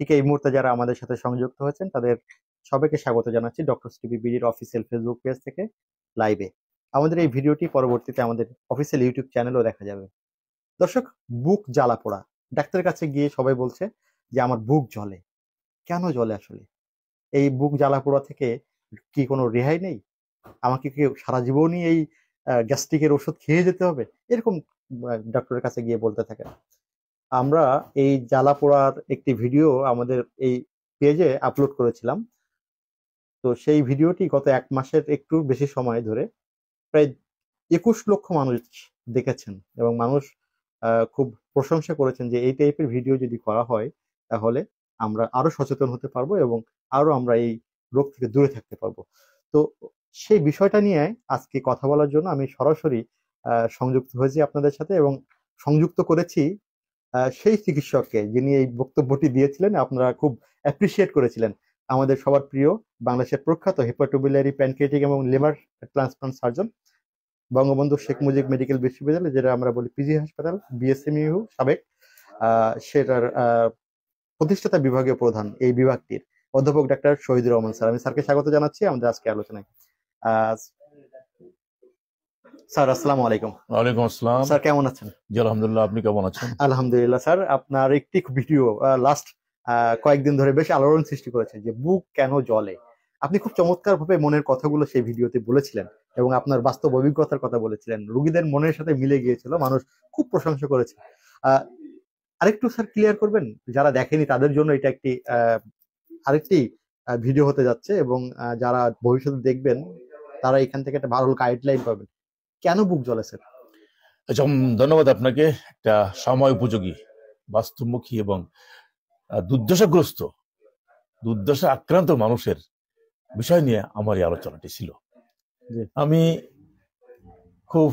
ঠিক এই মুহূর্তে যারা আমাদের সাথে সংযুক্ত হয়েছেন তাদের সবাইকে স্বাগত জানাচ্ছি ডক্টর টিভি বিডির অফিসিয়াল ফেসবুক পেজ থেকে লাইভে। আমাদের এই ভিডিওটি পরবর্তীতে আমাদের অফিসিয়াল ইউটিউব চ্যানেলেও দেখা যাবে। দর্শক, বুক জ্বালা পোড়া, ডাক্তারের কাছে গিয়ে সবাই বলছে যে আমার বুক জ্বলে। কেন জ্বলে আসলে? এই বুক জ্বালা পোড়া থেকে কি কোনো রেহাই নেই? আমাকে কি সারা জীবনই এই গ্যাস্ট্রিকের ওষুধ খেয়ে যেতে হবে? এরকম ডক্টরের কাছে গিয়ে বলতে থাকেন। আমরা এই জ্বালা পোড়ার একটি ভিডিও আমাদের এই পেজে আপলোড করেছিলাম। তো সেই ভিডিওটি গত 1 মাসের একটু বেশি সময় ধরে প্রায় 21 লক্ষ মানুষ দেখেছেন এবং মানুষ খুব প্রশংসা করেছেন যে এই টাইপের ভিডিও যদি করা হয় তাহলে আমরা আরো সচেতন হতে পারবো এবং আরো আমরা এই রোগ থেকে দূরে থাকতে পারবো। তো সেই বিষয়টা নিয়ে আজকে কথা বলার জন্য আমি সরাসরি সংযুক্ত হয়েছি আপনাদের সাথে এবং সংযুক্ত করেছি সেই চিকিৎসককে যিনি এই বক্তব্যটি দিয়েছিলেন। আপনারা খুব অ্যাপ্রিসিয়েট করেছিলেন। আমাদের সবার প্রিয় বাংলাদেশের প্রখ্যাত হেপাটোবিলিয়ারি প্যানক্রিয়াটিক এবং liver transplant surgeon, Bangabandhu Sheikh Mujib medical বিশ্ববিদ্যালয়, যেটা আমরা বলি পিজি হাসপাতাল, বিএসএমইউ সাবেক, সেটার প্রতিষ্ঠাতা বিভাগীয় প্রধান এই বিভাগটির অধ্যাপক ডাক্তার শহীদুর রহমান স্যার। আমি স্যারকে স্বাগত জানাচ্ছি আমাদের আজকে আলোচনায়। স্যার, আসসালামু আলাইকুম। ওয়ালাইকুম আসসালাম। স্যার কেমন আছেন? জি আলহামদুলিল্লাহ, আপনি কেমন আছেন? আলহামদুলিল্লাহ স্যার। আপনার একটি ভিডিও লাস্ট কয়েকদিন ধরে বেশ আলোড়ন সৃষ্টি করেছে যে বুক কেন জ্বলে। আপনি খুব চমৎকার ভাবে মনের কথাগুলো সেই ভিডিওতে বলেছিলেন এবং আপনার বাস্তব অভিজ্ঞতার কথা বলেছিলেন। রোগীদের মনের সাথে মিলে গিয়েছিল, মানুষ খুব প্রশংসা করেছে। আরেকটু স্যার ক্লিয়ার করবেন, যারা দেখেনি তাদের জন্য এটা একটি আরেকটি ভিডিও হতে যাচ্ছে এবং যারা ভবিষ্যতে দেখবেন তারা এখান থেকে একটা ভালো গাইডলাইন পাবেন। কেন বুক জ্বলে স্যার? আচ্ছা, ধন্যবাদ আপনাকে। একটা সময় উপযোগী, বাস্তবমুখী এবং দুর্দশা আক্রান্ত মানুষের বিষয় নিয়ে আমার এই আলোচনাটি ছিল। আমি খুব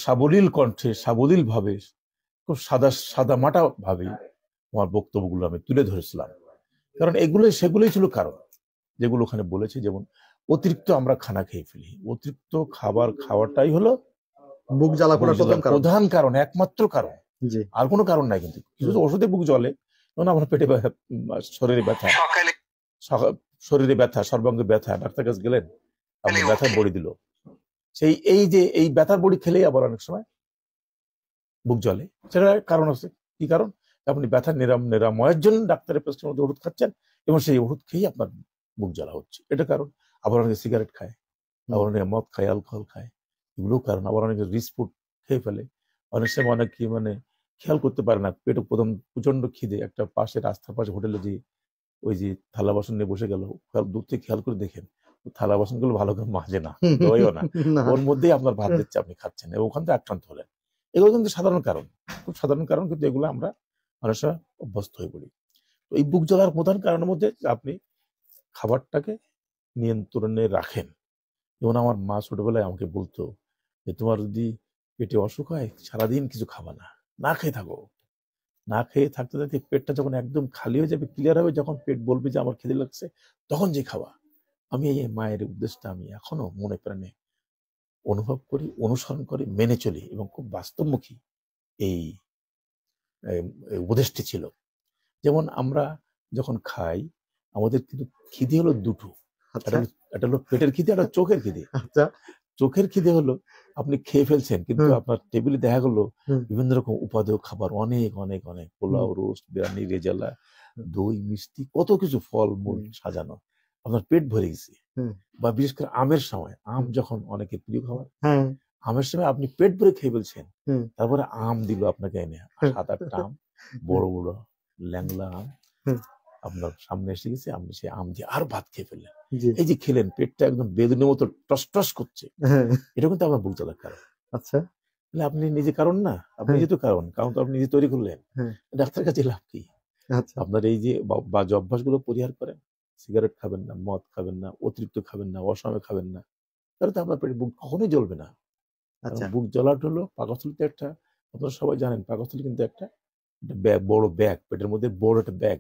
সাবলীল কণ্ঠে, সাবলীল ভাবে, খুব সাদা মাটা ভাবে আমার বক্তব্যগুলো আমি তুলে ধরেছিলাম। কারণ সেগুলোই ছিল কারণ যেগুলো ওখানে বলেছে। যেমন অতিরিক্ত আমরা খানা খেয়ে ফেলি, অতিরিক্ত খাবার খাওয়াটাই হলো বুক জ্বালা পোড়ার প্রধান কারণ, একমাত্র কারণ। আর কোনো কারণ নাই। কিন্তু কিছু ওষুধে বুক জ্বলে, যেমন আমার পেটে ব্যথা, শরীরে ব্যথা, সর্বাঙ্গে ব্যথা, ডাক্তার কাছে গেলেন, আপনি ব্যথার বড়ি দিল, এই ব্যথার বড়ি খেলেই আবার অনেক সময় বুক জ্বলে। সেটা কারণ আছে। কি কারণ? আপনি ব্যথা নিরাময়ের জন্য ডাক্তারের প্রেসক্রিপশন মধ্যে ওষুধ খাচ্ছেন এবং সেই ওষুধ খেয়েই আপনার বুক জ্বালা হচ্ছে, এটা কারণ। আবার অনেকে সিগারেট খায়, আবার অনেকে মদ খায়, অ্যালকোহল খায়, এগুলোও কারণ। আবার অনেকে রিচ ফুড খেয়ে ফেলে। অনেক সময় অনেকে খেয়াল করতে পারে না, পেটে প্রথম প্রচন্ড খিদে, একটা পাশে রাস্তার পাশে হোটেলে যে ওই যে থালা বাসন নিয়ে বসে গেল, দূর থেকে খেয়াল করে দেখেন থালা বাসন গুলো ভালো করে মাজে না, ধোয়ও না, ওর মধ্যেই আপনার ভাত দিচ্ছে, আপনি খাচ্ছেন এবং ওখান থেকে আক্রান্ত হলেন। এগুলো কিন্তু সাধারণ কারণ, খুব সাধারণ কারণ, কিন্তু এগুলো আমরা মানুষ অভ্যস্ত হয়ে পড়ি। তো এই বুক জ্বলার প্রধান কারণের মধ্যে আপনি খাবারটাকে নিয়ন্ত্রণে রাখেন। যেমন আমার মা ছোটবেলায় আমাকে বলতো যে তোমার যদি পেটে অসুখ হয় সারাদিন কিছু খাবা না, না খেয়ে থাকো। না খেয়ে থাকতে থাকতে পেটটা যখন একদম খালি হয়ে যাবে, ক্লিয়ার হবে, যখন পেট বলবে যে আমার খিদে লাগছে, তখন যে খাওয়া। আমি এই মায়ের উদ্দেশ্যটা আমি এখনো মনে প্রাণে অনুভব করি, অনুসরণ করি, মেনে চলি এবং খুব বাস্তবমুখী এই উপদেশটি ছিল। যেমন আমরা যখন খাই, আমাদের কিন্তু খিদে হলো দুটো, একটা হলো পেটের খিদে, একটা চোখের খিদে। চোখের খিদে হলো আপনি খেয়ে ফেলছেন, কিন্তু আপনার টেবিলে দেখা গেলো বিভিন্ন রকম উপাদেয় খাবার, অনেক অনেক অনেক, পোলাও, রোস্ট, বিরিয়ানি, রেজালা, দই, মিষ্টি, কত কিছু, ফল মূল সাজানো, আপনার পেট ভরে গেছে। বা বিশেষ করে আমের সময়, আম যখন অনেকের প্রিয় খাবার, আমের সময় আপনি পেট ভরে খেয়ে ফেলছেন, তারপরে আম দিল আপনাকে এনে 7-8টা আম, বড় বড় ল্যাংলা আম আপনার সামনে এসে গেছে, আপনি সেই আম দিয়ে আর ভাত খেয়ে ফেললেন। এই যে খেলেন, পেটটা একদম বেদনের মতো টস টস করছে, এটা কিন্তু আপনার বুক জ্বালার কারণ। আচ্ছা, আপনি নিজে কারণ না, আপনি যেহেতু কারণ তো আপনি নিজে তৈরি করলেন, ডাক্তার কাছে লাভ কি? আপনার এই যে বাজে অভ্যাসগুলো পরিহার করেন, সিগারেট খাবেন না, মদ খাবেন না, অতিরিক্ত খাবেন না, অসময়ে খাবেন না, তাহলে তো আপনার পেটে বুক কখনোই জ্বলবে না। বুক জ্বলাটা হলো পাকস্থলীতে একটা, আপনারা সবাই জানেন, পাকস্থলী কিন্তু একটা বড় ব্যাগ, পেটের মধ্যে বড় একটা ব্যাগ,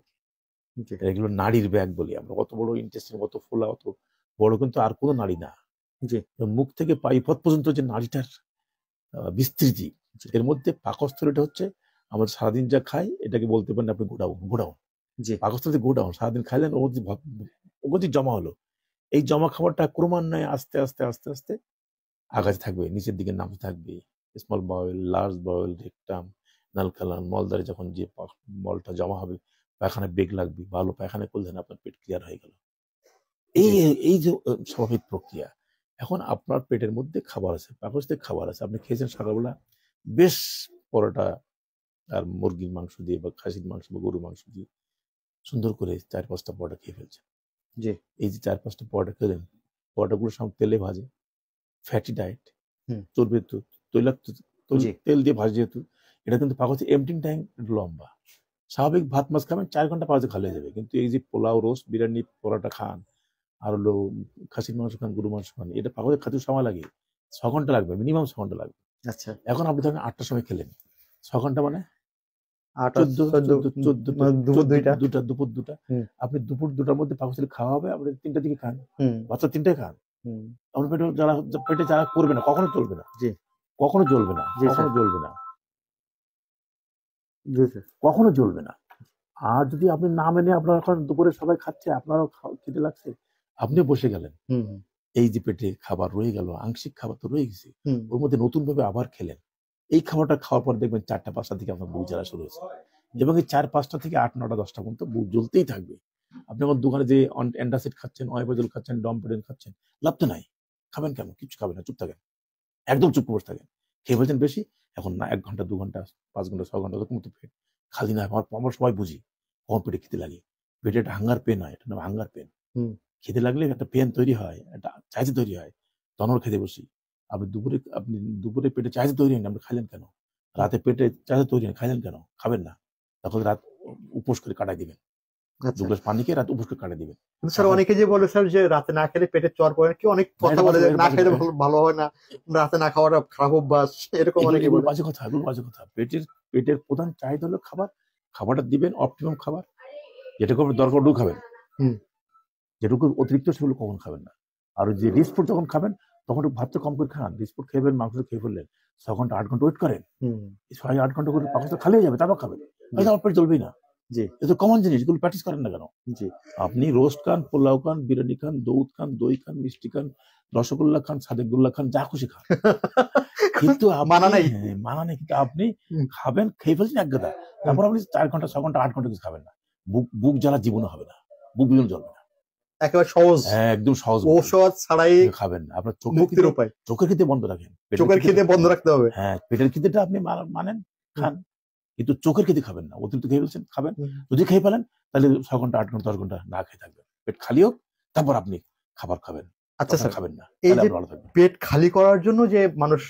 এগুলো নাড়ির ব্যাগ বলি আমরা। কত বড় ইন্টেস্টিন, কত ফোলা, অত বড় কিন্তু আর কোনো নাড়ি না। মুখ থেকে পাইপথ পর্যন্ত যে নাড়িটার বিস্তৃতি, এর মধ্যে পাকস্থলীটা হচ্ছে আমরা সারাদিন যা খাই এটাকে বলতে পারেন আপনি গোডাউন জি পাকস্থলীতে গোডাউন। সারাদিন খাইলেন অগতি জমা হলো। এই জমা খাবারটা ক্রমান্বয়ে আস্তে আস্তে আস্তে আস্তে আগাতে থাকবে, নিচের দিকে নামতে থাকবে। স্মল বাউল, লার্জ বাউল, রেকটাম, নালকালান, মলদারে যখন যে মলটা জমা হবে, পায়খানায় বেগ লাগবে, ভালো পায়খানা করলেন আপনার পেট ক্লিয়ার হয়ে গেল। এই এই যে স্বাভাবিক প্রক্রিয়া। এখন আপনার পেটের মধ্যে খাবার আছে, পাকস্থলীতে খাবার আছে, আপনি খেয়েছেন সকালবেলা বেশ পরোটা আর মুরগির মাংস দিয়ে বা খাসির মাংস বা গরুর মাংস দিয়ে সুন্দর করে 4-5টা পরোটা খেয়ে ফেলছেন। জি এই যে 4-5টা পরোটা খেলেন, পরোটাগুলো সব তেলে ভাজে, ফ্যাটি ডায়েট, হুম। চর্বি তৈলাক্ত জি। তেল দিয়ে ভাজে, যেহেতু এটা কিন্তু পাকস্থলী এমটিং টাইম লম্বা। স্বাভাবিক ভাত মাছ খাবেন 4 ঘন্টা 5 খালি হয়ে যাবে, কিন্তু এই যে পোলাও, রোস্ট, বিরিয়ানি, পরোটা খান আর হলো খাসির মাংস খান, গরু মাংস খান, এটা পাকস্থলী খাতে সময় লাগে 6 ঘন্টা লাগবে, মিনিমাম 6 ঘন্টা লাগবে। আচ্ছা এখন আপনি ধরেন 8টার সময় খেলেন, 6 ঘন্টা মানে 8 দুপুর 2টা। হুম। আপনি দুপুর 2টার মধ্যে পাকস্থলী খাওয়া হবে, আপনি 3টার দিকে খান, হুম বাচ্চা 3টায় খান। হুম আপনার পেটে যারা করবে না, কখনো চলবে না। জি কখনো জ্বলবে না, জি কখনো স্যার। জ্বলবে না, জি স্যার। কখনো জ্বলবে না। আর যদি আপনি না মেনে, আপনার এখন দুপুরে সবাই খাচ্ছে, আপনারও খেতে লাগছে, আপনি বসে গেলেন, হুম হুম এই যে পেটে খাবার রয়ে গেল, আংশিক খাবার তো রয়ে গেছে, হুম ওর মধ্যে নতুন ভাবে আবার খেলেন। এই খাবারটা খাওয়ার পর দেখবেন 4টা 5টা থেকে আপনার বুক জ্বালা শুরু হয়েছে, এবং এই 4-5টা থেকে 8-9-10টা পর্যন্ত বুক জ্বলতেই থাকবে। আপনি আমার দোকানে যে অ্যান্টাসিড খাচ্ছেন, অয়েবাজল খাচ্ছেন, ডমপেডেন খাচ্ছেন, লাভ তো নাই। খাবেন কেন? কিছু খাবেন না, চুপ থাকেন, একদম চুপ বসে থাকেন। খেয়ে ফেলছেন বেশি, এখন না 1 ঘন্টা 2 ঘন্টা 5 ঘন্টা 6 ঘন্টা এরকম তো পেট খালি না। আমরা সবাই বুঝি কখন পেটে খেতে লাগে, পেটে একটা হাঙ্গার পেন হয়, এটা নাম হাঙ্গার পেন। হুম খেতে লাগলে একটা পেন তৈরি হয়, একটা চাইতে তৈরি হয়, তখন আমরা খেতে বসি। আপনি দুপুরে পেটে চাইতে তৈরি হয়নি, আপনি খাইলেন কেন? রাতে পেটে চাইতে তৈরি হয়নি, খাইলেন কেন? খাবেন না, তখন রাত উপোস করে কাটাই দিবেন, 2 আচ্ছা। গ্লাস পানি খেয়ে রাত উপোস করে কাটাই দিবেন। কিন্তু স্যার অনেকে যে বলে স্যার যে রাতে না খেলে পেটে চর পড়ে, কি অনেক কথা বলে যে না খেলে ভালো হয় না, রাতে না খাওয়াটা খারাপ অভ্যাস, এরকম অনেকে বলে। বাজে কথা, এগুলো বাজে কথা। পেটের প্রধান চাহিদা হলো খাবার। খাবারটা দিবেন অপটিমাম খাবার, যেটুকু আপনার দরকার ওটুকু খাবেন, হুম যেটুকু অতিরিক্ত সেগুলো কখন খাবেন না। আর যে রিচ ফুড যখন খাবেন, তখন একটু ভাতটা কম করে খান। রিচ ফুড খেয়ে মাংস খেয়ে ফেললেন, 6 ঘন্টা 8 ঘন্টা ওয়েট করেন, হুম 6-8 ঘন্টা করে পাকস্থলী খালি হয়ে যাবে, তারপর খাবেন, তাহলে আমার পেট চলবেই না। জি এ তো কমন জিনিস, এগুলো প্র্যাকটিস করেন না কেন? জি আপনি রোস্ট খান, পোলাও খান, বিরিয়ানি খান, দুধ খান, দই খান, মিষ্টি খান, রসগোল্লা খান, সাদেকুল্লা খান, যা খুশি খান, কিন্তু মানা নাই। মানা নেই। কিন্তু আপনি খাবেন, খেয়ে ফেলছেন এক গাদা, তারপর আপনি 4 ঘন্টা 6 ঘন্টা 8 ঘন্টা কিছু খাবেন না। বুক জ্বালা জীবনে হবে না, বুক বিজন জ্বলবে না, একেবারে সহজ, একদম সহজ ঔষধ ছাড়াই খাবেন না। আপনার মুক্তির উপায়। চোখের খিদে বন্ধ রাখেন, চোখের খিদে বন্ধ রাখতে হবে। হ্যাঁ, পেটের খিদেটা আপনি মানেন, খান, কিন্তু চোখের খিদে খাবেন না। অতিরিক্ত খেয়ে ফেলছেন, খাবেন, যদি খেয়ে ফেলেন তাহলে 6 ঘন্টা 8 ঘন্টা 10 ঘন্টা না খেয়ে থাকবেন, পেট খালি হোক, তারপর আপনি খাবার খাবেন। আচ্ছা স্যার, খাবেন না, এই তাহলে যে আপনি ভালো থাকবেন। পেট খালি করার জন্য যে মানুষ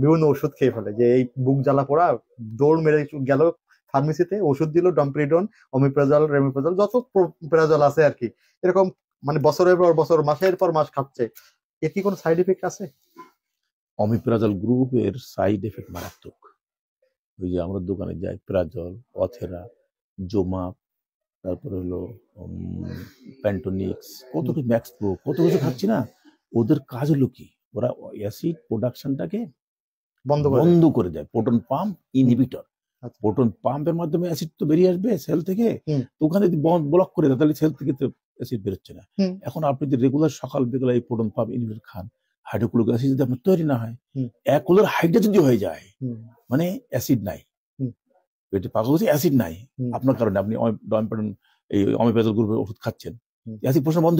বিভিন্ন ওষুধ খেয়ে ফেলে, যে এই বুক জ্বালা পোড়া, দৌড় মেরে গেল ফার্মেসিতে, ওষুধ দিল, ডমপ্রিডন, অমিপ্রাজল, রেমিপ্রাজল, যত প্রাজল আছে আর কি, এরকম মানে বছরের পর বছর, মাসের পর মাস খাচ্ছে, এর কি কোনো সাইড এফেক্ট আছে? অমিপ্রাজল গ্রুপের সাইড এফেক্ট মারাত্মক। ওই যে আমরা দোকানে যাই, প্রাজল, অথেরা, জোমাপ, তারপরে হলো প্যান্টোনিক্স, কত কিছু, ম্যাক্স প্রো, কত কিছু খাচ্ছি না। ওদের কাজ হলো কি, ওরা অ্যাসিড প্রোডাকশনটাকে বন্ধ করে দেয়। প্রোটন পাম্প ইনহিবিটর, প্রোটন পাম্পের মাধ্যমে অ্যাসিড তো বেরিয়ে আসবে সেল থেকে, তো ওখানে যদি ব্লক করে দেয় তাহলে সেল থেকে তো অ্যাসিড বেরোচ্ছে না। এখন আপনি যদি রেগুলার সকাল বিকালে এই প্রোটন পাম্প ইনহিবিটর খান, হাইড্রোক্লোরিক অ্যাসিড যদি আপনার তৈরি না হয়, একলোর হাইড্রোজেন যদি হয়ে যায়, মানে অ্যাসিড নাই, পেটে পাকস্থলী অ্যাসিড নাই আপনার কারণে, আপনি এই অমিপ্রাজল গ্রুপের ওষুধ খাচ্ছেন, অ্যাসিড প্রশ্ন বন্ধ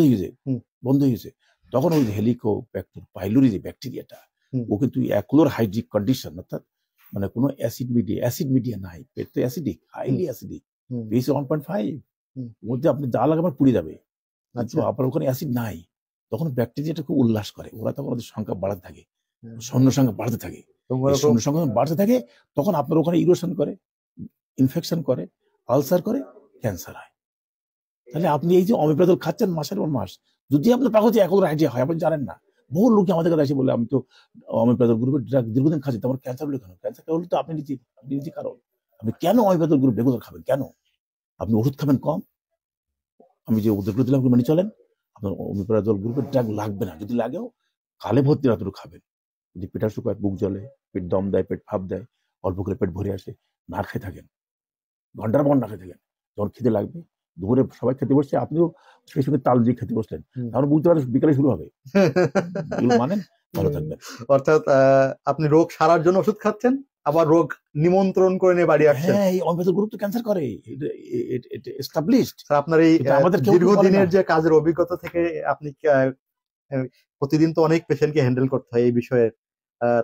হয়ে গেছে, তখন ওই হেলিকোব্যাক্টার পাইলোরি যে ব্যাকটেরিয়াটা, ও কিন্তু অ্যাকুলোর হাইড্রিক কন্ডিশন, অর্থাৎ মানে কোনো অ্যাসিড মিডিয়া নাই, পেট তো অ্যাসিডিক, হাইলি অ্যাসিডিক, পিএইচ 1.5, মধ্যে আপনি যা লাগাবেন পুড়ে যাবে, কিন্তু আপনার ওখানে অ্যাসিড নাই, তখন ব্যাকটেরিয়াটা খুব উল্লাস করে, ওরা তখন ওদের সংখ্যা বাড়াতে থাকে, সৈন্য সংখ্যা বাড়তে থাকে, সৈন্য সংখ্যা বাড়তে থাকে, তখন আপনার ওখানে ইরোশন করে, ইনফেকশন করে, আলসার করে, ক্যান্সার হয়। তাহলে আপনি এই যে অমিপ্রাজল খাচ্ছেন মাসের পর মাস, যদি আপনার পাকস্থলী অ্যাকুলোর হাইড্রিয়া হয়, আপনি জানেন না। বহু লোক আমাদের কাছে এসে বলে, আমি তো অমিপ্রাজল গ্রুপের ড্রাগ দীর্ঘদিন খাচ্ছি, তোমার ক্যান্সার হলো কেন? ক্যান্সার হলো তো আপনি নিজে কারণ। আপনি কেন অমিপ্রাজল গ্রুপ রেগুলার খাবেন? কেন আপনি ওষুধ খাবেন কম? আমি যে ওষুধগুলো দিলাম মেনে চলেন, আপনার অমিপ্রাজল গ্রুপের ড্রাগ লাগবে না, যদি লাগেও কালে ভর্তি রাত্রে খাবেন। যদি পেটা শুকায়, বুক জ্বলে, পেট দম দেয়, পেট ভাপ দেয়, অল্প করে পেট ভরে আসে, না খেয়ে থাকেন, ঘন্টার পর না খেয়ে থাকেন, যখন খিদে লাগবে দুপুরে সবাই খেতে বসছে, আপনিও সেই সঙ্গে তাল দিয়ে খেতে বসলেন, তাহলে বুঝতে পারেন বিকালে শুরু হবে। এগুলো মানেন, ভালো থাকবেন। অর্থাৎ আপনি রোগ সারার জন্য ওষুধ খাচ্ছেন, আবার রোগ নিমন্ত্রণ করে নিয়ে বাড়ি আসছেন। হ্যাঁ, এই অভ্যাসের গুরুত্ব ক্যান্সার করে, এস্টাবলিশড। আপনার এই আমাদের কেউ দীর্ঘদিনের যে কাজের অভিজ্ঞতা থেকে আপনি প্রতিদিন তো অনেক পেশেন্টকে হ্যান্ডেল করতে হয় এই বিষয়ে,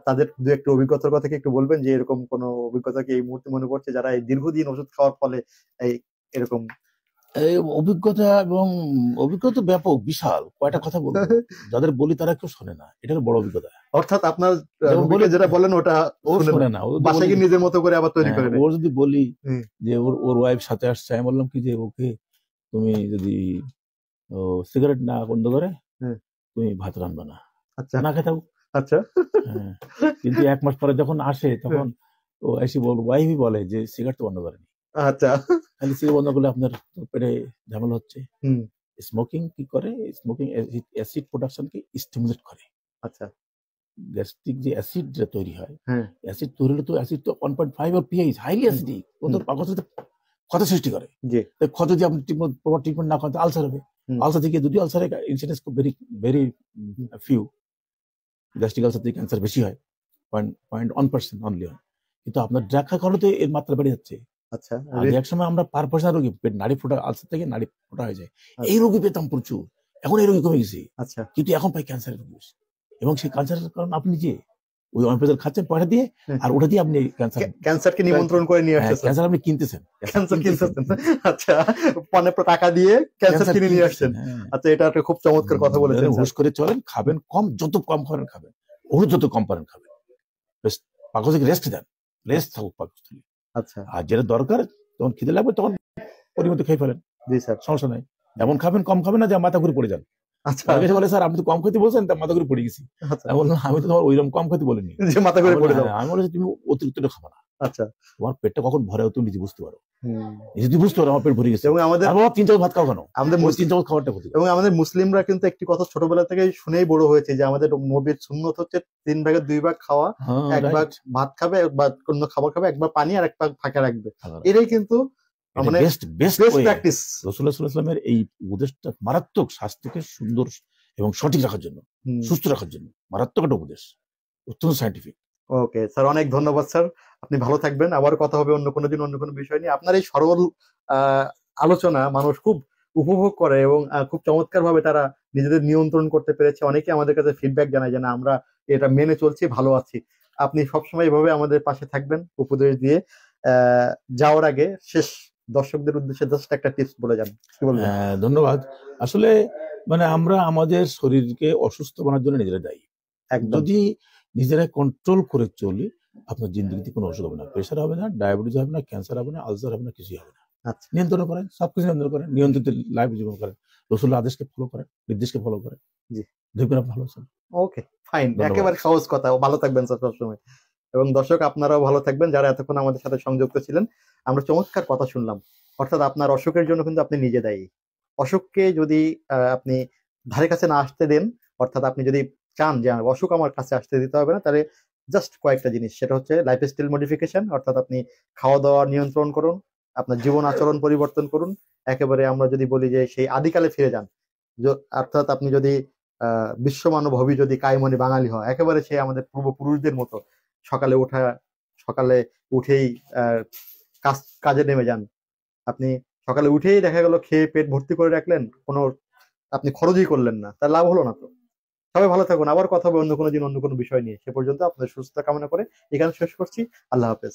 তাদের দু একটু অভিজ্ঞতার কথা কি একটু বলবেন, যে এরকম কোন অভিজ্ঞতা কি এই মুহূর্তে মনে পড়ছে যারা এই দীর্ঘদিন ওষুধ খাওয়ার ফলে এই এরকম? এই অভিজ্ঞতা এবং অভিজ্ঞতা ব্যাপক, বিশাল, কয়টা কথা বলবো, যাদের বলি তারা কেউ শোনে না, এটা বড় অভিজ্ঞতা। অর্থাৎ আপনার যেটা বলেন ওটা ও শোনে না, বাসায় গিয়ে নিজের মতো করে আবার তৈরি করে নেয়। ওর যদি বলি যে ওর ওয়াইফ সাথে আসছে, আমি বললাম কি যে ওকে তুমি যদি সিগারেট না বন্ধ করে তুমি ভাত রান্না না, আচ্ছা না খেতাও। আচ্ছা, কিন্তু 1 মাস পরে যখন আসে তখন ও এসে ওয়াইফই বলে যে সিগারেট তো বন্ধ করেনি। আচ্ছা, খালি সিগারেট বন্ধ করলে আপনার পেটে ঝামেলা হচ্ছে। স্মোকিং কি করে, স্মোকিং অ্যাসিড প্রোডাকশনকে স্টিমুলেট করে। আচ্ছা, গ্যাস্ট্রিক যে অ্যাসিড তৈরি হয়, অ্যাসিড তৈরি হলে তো অ্যাসিড তো 1.5 আর পিএইচ, হাইলি অ্যাসিডিক, ওদের পাকস্থলীতে ক্ষত সৃষ্টি করে। ক্ষত যদি আপনি প্রপার ট্রিটমেন্ট না করেন তো আলসার হবে। আলসার থেকে যদি আলসারের incidence very very few, gastric ulcer থেকে ক্যান্সার বেশি হয় 0.1% অনলি হয়, কিন্তু আপনার ড্রাগ খাওয়ার কারণে তো এর মাত্রা বেড়ে যাচ্ছে। আচ্ছা, আগে এক সময় আমরা পার পার্সেন্ট রোগী নাড়ি ফোটা, আলসার থেকে নাড়ি ফোটা হয়ে যায়, এই রোগী পেতাম প্রচুর, এখন এই রোগী কমে গেছে। আচ্ছা, কিন্তু এখন পাই ক্যান্সারের রোগী, এবং সেই ক্যান্সারের কারণ আপনি যে ওই অনপেজাল খাচ্ছেন পয়সা দিয়ে, আর ওটা দিয়ে আপনি ক্যান্সারকে নিমন্ত্রণ করে নিয়ে আসছেন, ক্যান্সার আপনি কিনতেছেন, ক্যান্সার কিনতেছেন। আচ্ছা, টাকা দিয়ে ক্যান্সার কিনে নিয়ে আসছেন। আচ্ছা, এটা একটা খুব চমৎকার কথা বলেছেন। হুশ করে চলেন, খাবেন কম, যত কম খাবেন খাবেন, ওষুধ যত কম পারেন খাবেন, পাকস্থলীকে রেস্ট দেন, রেস্ট থাকুক পাকস্থলী। আচ্ছা, আর যেটা দরকার তখন খিদে লাগবে তখন পরিমতো খেয়ে ফেলেন, জি স্যার, সমস্যা নাই। এমন খাবেন, কম খাবেন না যে মাথা ঘুরে পড়ে যান। আচ্ছা, বলে স্যার আপনি তো কম খেতে বলছেন, তা মাথা ঘুরে পড়ে গেছি। আমি বললাম আমি তো তোমার ওইরকম কম খেতে বলিনি, যে মাথা ঘুরে পড়ে যাও। আমি বলেছি তুমি অতিরিক্তটা খাবা না। আচ্ছা, তোমার পেটটা কখন ভরে তুমি নিজে বুঝতে পারো, নিজে বুঝতে পারো আমার পেট ভরে গেছে। এবং আমাদের 3 চামচ ভাত খাও কেন, আমাদের 3 চামচ খাবারটা ক্ষতি। এবং আমাদের মুসলিমরা কিন্তু একটি কথা ছোটবেলা থেকে শুনেই বড় হয়েছে যে আমাদের নবীর সুন্নত হচ্ছে 3 ভাগের 2 ভাগ খাওয়া, 1 ভাগ ভাত খাবে, একবার অন্য খাবার খাবে, একবার পানি, আর 1 ভাগ ফাঁকা রাখবে। এটাই কিন্তু মানে বেস্ট প্র্যাকটিস। রাসূলুল্লাহ সাল্লাল্লাহু আলাইহি ওয়াসাল্লামের এই উপদেশটা মারাত্মক, স্বাস্থ্যকে সুন্দর এবং সঠিক রাখার জন্য, সুস্থ রাখার জন্য মারাত্মক একটা উপদেশ, অত্যন্ত সায়েন্টিফিক। ওকে স্যার, অনেক ধন্যবাদ স্যার, আপনি ভালো থাকবেন। আবার কথা হবে অন্য কোনো দিন অন্য কোনো বিষয় নিয়ে। আপনার এই সরল আলোচনা মানুষ খুব উপভোগ করে এবং খুব চমৎকার ভাবে তারা নিজেদের নিয়ন্ত্রণ করতে পেরেছে। অনেকে আমাদের কাছে ফিডব্যাক জানায় যে না আমরা এটা মেনে চলছি, ভালো আছি। আপনি সবসময় এভাবে আমাদের পাশে থাকবেন উপদেশ দিয়ে। যাওয়ার আগে শেষ দর্শকদের উদ্দেশ্যে জাস্ট একটা টিপস বলে যান। ধন্যবাদ। আসলে মানে আমরা আমাদের শরীরকে অসুস্থ বানার জন্য নিজেরা দায়ী। যদি নিজেরা কন্ট্রোল করে চলি, আপনার জিন্দগিতে কোনো অসুখ হবে না, প্রেশার হবে না, ডায়াবেটিস হবে না, ক্যান্সার হবে না, আলসার হবে না, কিছুই হবে না। আচ্ছা, নিয়ন্ত্রণ করেন, সবকিছু নিয়ন্ত্রণ করেন, নিয়ন্ত্রিত লাইফ জীবন করেন, রাসূলের আদেশকে ফলো করেন, নির্দেশকে ফলো করেন। জি, দেখবেন আপনি ভালো আছেন। ওকে, ফাইন, একেবারে সহজ কথা। ভালো থাকবেন স্যার সবসময়। এবং দর্শক আপনারাও ভালো থাকবেন যারা এতক্ষণ আমাদের সাথে সংযুক্ত ছিলেন। আমরা চমৎকার কথা শুনলাম। অর্থাৎ আপনার অসুখের জন্য কিন্তু আপনি নিজে দায়ী। অসুখকে যদি আপনি ধারে কাছে না আসতে দেন, অর্থাৎ আপনি যদি চান যে অসুখ আমার কাছে আসতে দিতে হবে না, তাহলে জাস্ট কয়েকটা জিনিস, সেটা হচ্ছে লাইফস্টাইল মডিফিকেশন, অর্থাৎ আপনি খাওয়া দাওয়া নিয়ন্ত্রণ করুন, আপনার জীবন আচরণ পরিবর্তন করুন। একেবারে আমরা যদি বলি যে সেই আদিকালে ফিরে যান, অর্থাৎ আপনি যদি বিশ্বমানব হবি, যদি কায়মনি বাঙালি হয়, একেবারে সে আমাদের পূর্বপুরুষদের মতো সকালে উঠেই কাজে নেমে যান। আপনি সকালে উঠেই দেখা গেল খেয়ে পেট ভর্তি করে রাখলেন, কোনো আপনি খরচই করলেন না, তার লাভ হলো না তো। সবাই ভালো থাকুন, আবার কথা হবে অন্য কোনো দিন অন্য কোনো বিষয় নিয়ে। সে পর্যন্ত আপনাদের সুস্থতা কামনা করে এখানে শেষ করছি। আল্লাহ হাফেজ।